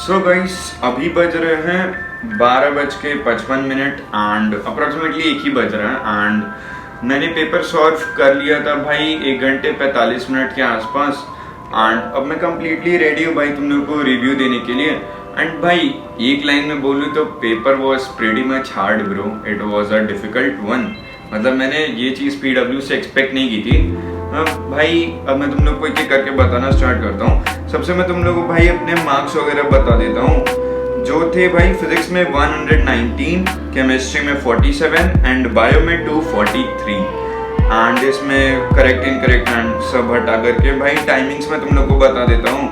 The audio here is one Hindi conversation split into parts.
सो गाइस अभी बज रहे हैं 12:55 एंड अप्रॉक्सीमेटली एक ही बज रहा है एंड मैंने पेपर सॉल्व कर लिया था भाई 1 घंटे 45 मिनट के आसपास। एंड अब मैं कम्प्लीटली रेडी हूँ भाई तुम लोगों को रिव्यू देने के लिए। एंड भाई एक लाइन में बोलूँ तो paper was pretty much hard bro, it was a difficult one. मतलब मैंने ये चीज़ PW से एक्सपेक्ट नहीं की थी। भाई अब मैं तुम लोग को एक एक करके बताना स्टार्ट करता हूँ। सबसे मैं तुम लोग को भाई अपने मार्क्स वगैरह बता देता हूँ जो थे भाई फिजिक्स में 119, केमिस्ट्री में 47 एंड बायो में 243। एंड इसमें करेक्ट इनकरेक्ट एंड सब हटा करके भाई टाइमिंग्स में तुम लोग को बता देता हूँ।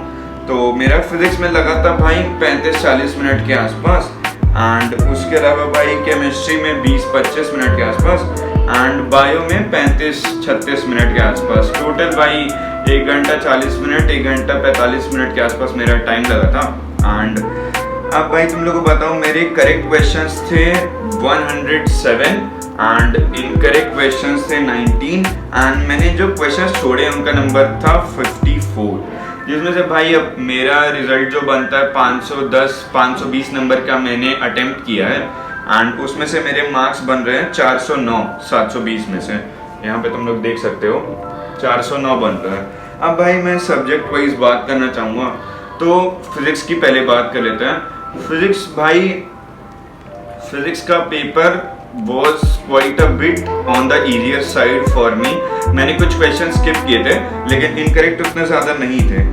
तो मेरा फिजिक्स में लगा था भाई 35-40 मिनट के आसपास एंड उसके अलावा भाई केमिस्ट्री में 20-25 मिनट के आसपास एंड बायो में 35-36 मिनट के आसपास। टोटल भाई 1 घंटा 40 मिनट 1 घंटा 45 मिनट के आसपास मेरा टाइम लगा था। एंड अब भाई तुम लोग को बताऊं मेरे करेक्ट क्वेश्चंस थे 107 एंड इनकरेक्ट क्वेश्चंस थे 19 एंड मैंने जो क्वेश्चंस छोड़े उनका नंबर था 54, जिसमें से भाई अब मेरा रिजल्ट जो बनता है 510-520 नंबर का मैंने अटेम्प्ट किया है एंड उसमें से मेरे मार्क्स बन रहे हैं 409 720 में से। यहाँ पे तुम लोग देख सकते हो 409 बन रहा है। अब भाई मैं सब्जेक्ट वाइज बात करना चाहूँगा तो फिजिक्स की पहले बात कर लेते हैं। फिजिक्स भाई फिजिक्स का paper was quite a bit on the easier side for me। मैंने कुछ क्वेश्चन स्किप किए थे लेकिन इनकरेक्ट उतने ज़्यादा नहीं थे।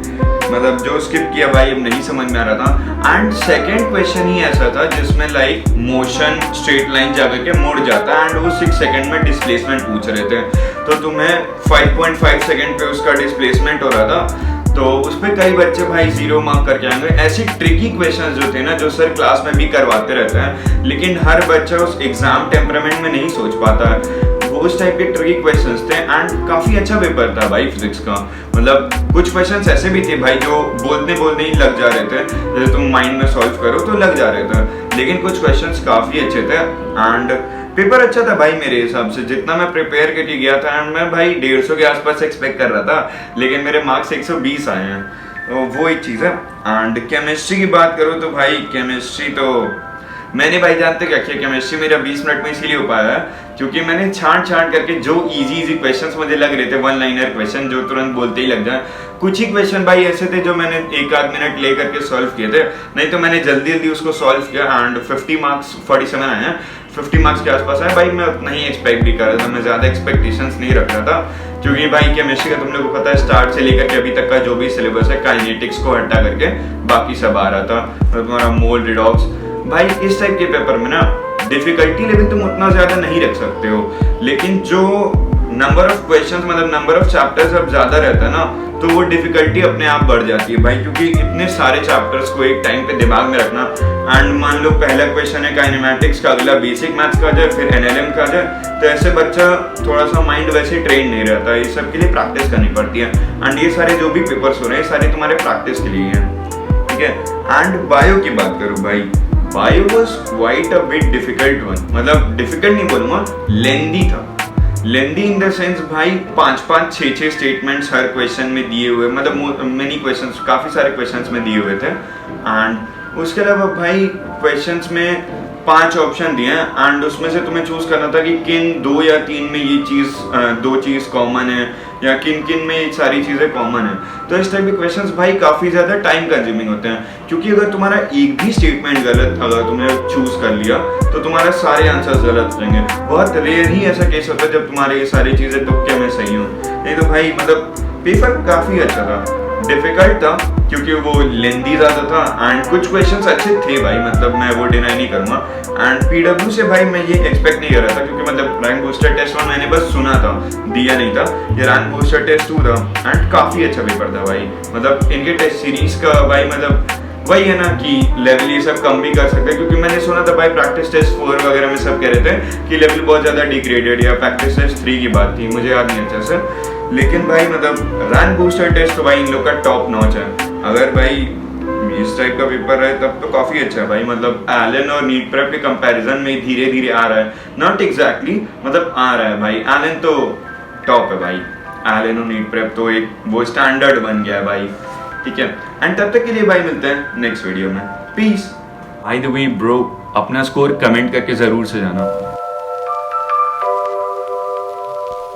मतलब जो स्किप किया भाई अब नहीं समझ में आ रहा था। एंड सेकंड क्वेश्चन ही ऐसा था जिसमें लाइक मोशन स्ट्रेट लाइन जाकर के मुड़ जाता है एंड वो 6 सेकंड में डिस्प्लेसमेंट पूछ रहे थे तो तुम्हें 5.5 सेकंड पे उसका डिस्प्लेसमेंट हो रहा था। तो उस पर कई बच्चे भाई 0 मार्क करके आएंगे। ऐसे ट्रिकी क्वेश्चंस जो थे ना जो सर क्लास में भी करवाते रहते हैं लेकिन हर बच्चा उस एग्जाम टेम्परामेंट में नहीं सोच पाता है, वो उस टाइप के ट्रिकी क्वेश्चंस थे एंड काफी अच्छा पेपर था भाई फिजिक्स का। मतलब कुछ क्वेश्चंस ऐसे भी थे भाई जो बोलते ही लग जा रहे थे, जैसे तुम माइंड में सॉल्व करो तो लग जा रहे थे, लेकिन कुछ क्वेश्चंस काफी अच्छे थे एंड पेपर अच्छा था भाई मेरे हिसाब से। जितना मैं प्रिपेयर करके गया था एंड मैं भाई 150 के आसपास एक्सपेक्ट कर रहा था लेकिन मेरे मार्क्स 120 आए हैं, तो वो एक चीज़ है। एंड केमिस्ट्री की बात करूँ तो भाई केमिस्ट्री तो मैंने भाई जानते क्या किया, केमिस्ट्री मेरा 20 मिनट में इसीलिए हो पाया है क्योंकि मैंने छांट करके जो इजी क्वेश्चंस मुझे लग रहे थे 1 लाइनर क्वेश्चन जो तुरंत बोलते ही लग जाए, कुछ ही क्वेश्चन भाई ऐसे थे जो मैंने 1-8 मिनट ले करके सॉल्व किए थे, नहीं तो मैंने जल्दी उसको सॉल्व किया एंड 50 मार्क्स 47 आए हैं, 50 मार्क्स के आसपास है भाई। मैं उतना ही एक्सपेक्ट भी कर रहा था, मैं ज़्यादा एक्सपेक्टेशंस नहीं रख रहा था क्योंकि भाई केमिस्ट्री का तुम लोग को पता है स्टार्ट से लेकर के अभी तक का जो भी सिलेबस है काइनेटिक्स को हटा करके बाकी सब आ रहा था, तुम्हारा मोल रिडॉक्स। भाई इस टाइप के पेपर में ना डिफिकल्टी लेवल तुम उतना ज़्यादा नहीं रख सकते हो, लेकिन जो नंबर ऑफ क्वेश्चंस मतलब नंबर ऑफ चैप्टर्स अब ज़्यादा रहता है ना तो वो डिफिकल्टी अपने आप बढ़ जाती है भाई, क्योंकि इतने सारे चैप्टर्स को एक टाइम पे दिमाग में रखना। एंड मान लो पहला क्वेश्चन है काइनेमैटिक्स का, अगला बेसिक मैथ्स का जाए, फिर NLM का जाए, तो ऐसे बच्चा थोड़ा सा माइंड वैसे ट्रेन नहीं रहता, ये सब के लिए प्रैक्टिस करनी पड़ती है। एंड ये सारे जो भी पेपर्स हो रहे हैं सारे तुम्हारे प्रैक्टिस के लिए हैं, ठीक है। एंड बायो की बात करूँ भाई, bio was quite a bit difficult one. मतलब डिफिकल्ट नहीं बोलूँगा, लेंदी था। लेंदी इन द सेंस भाई 5-5 6-6 स्टेटमेंट्स हर क्वेश्चन में दिए हुए, मतलब मेनी क्वेश्चंस काफ़ी सारे क्वेश्चंस में दिए हुए थे। एंड उसके अलावा भाई क्वेश्चंस में 5 ऑप्शन दिए हैं एंड उसमें से तुम्हें चूज करना था कि किन 2 या 3 में ये चीज़ 2 चीज़ कॉमन है या किन में ये सारी चीज़ें कॉमन है। तो इस टाइप के क्वेश्चंस भाई काफ़ी ज़्यादा टाइम कंज्यूमिंग होते हैं क्योंकि अगर तुम्हारा एक भी स्टेटमेंट गलत अगर तुमने चूज कर लिया तो तुम्हारे सारे आंसर्स गलत हो जाएंगे। बहुत रेयर ही ऐसा केस होता है जब तुम्हारे ये सारी चीज़ें तुक्के में सही हो। नहीं तो भाई मतलब पेपर काफ़ी अच्छा था, डिफिकल्ट था क्योंकि वो लेंदी ज़्यादा था एंड कुछ क्वेश्चंस अच्छे थे भाई, मतलब मैं वो डिनाई नहीं करूँगा। एंड PW से भाई मैं ये एक्सपेक्ट नहीं कर रहा था क्योंकि मतलब रैंक बूस्टर टेस्ट 1 मैंने बस सुना था, दिया नहीं था। ये रैंक बूस्टर टेस्ट 2 था एंड काफ़ी अच्छा पेपर था भाई। मतलब इनके टेस्ट सीरीज का भाई मतलब वही है ना कि लेवल ये सब कम भी कर सकते हैं, क्योंकि मैंने सुना था भाई प्रैक्टिस टेस्ट 4 वगैरह में सब कह रहे थे कि लेवल बहुत ज़्यादा डिग्रेडेड, या प्रैक्टिस टेस्ट 3 की बात थी, मुझे याद नहीं अच्छे से। लेकिन भाई मतलब रैंक बूस्टर टेस्ट तो भाई इन लोग का टॉप नॉच है। अगर भाई इस टाइप का पेपर है तब तो काफ़ी अच्छा है भाई। मतलब एलन और नीट प्रेप के कंपैरिजन में धीरे धीरे आ रहा है, नॉट एग्जैक्टली मतलब आ रहा है भाई। एलन तो टॉप है भाई, एलन और नीट प्रेप तो एक वो स्टैंडर्ड बन गया है भाई, ठीक है, एंड तब तक के लिए भाई मिलते हैं नेक्स्ट वीडियो में। Peace. By the way bro, अपना स्कोर कमेंट करके जरूर से जाना।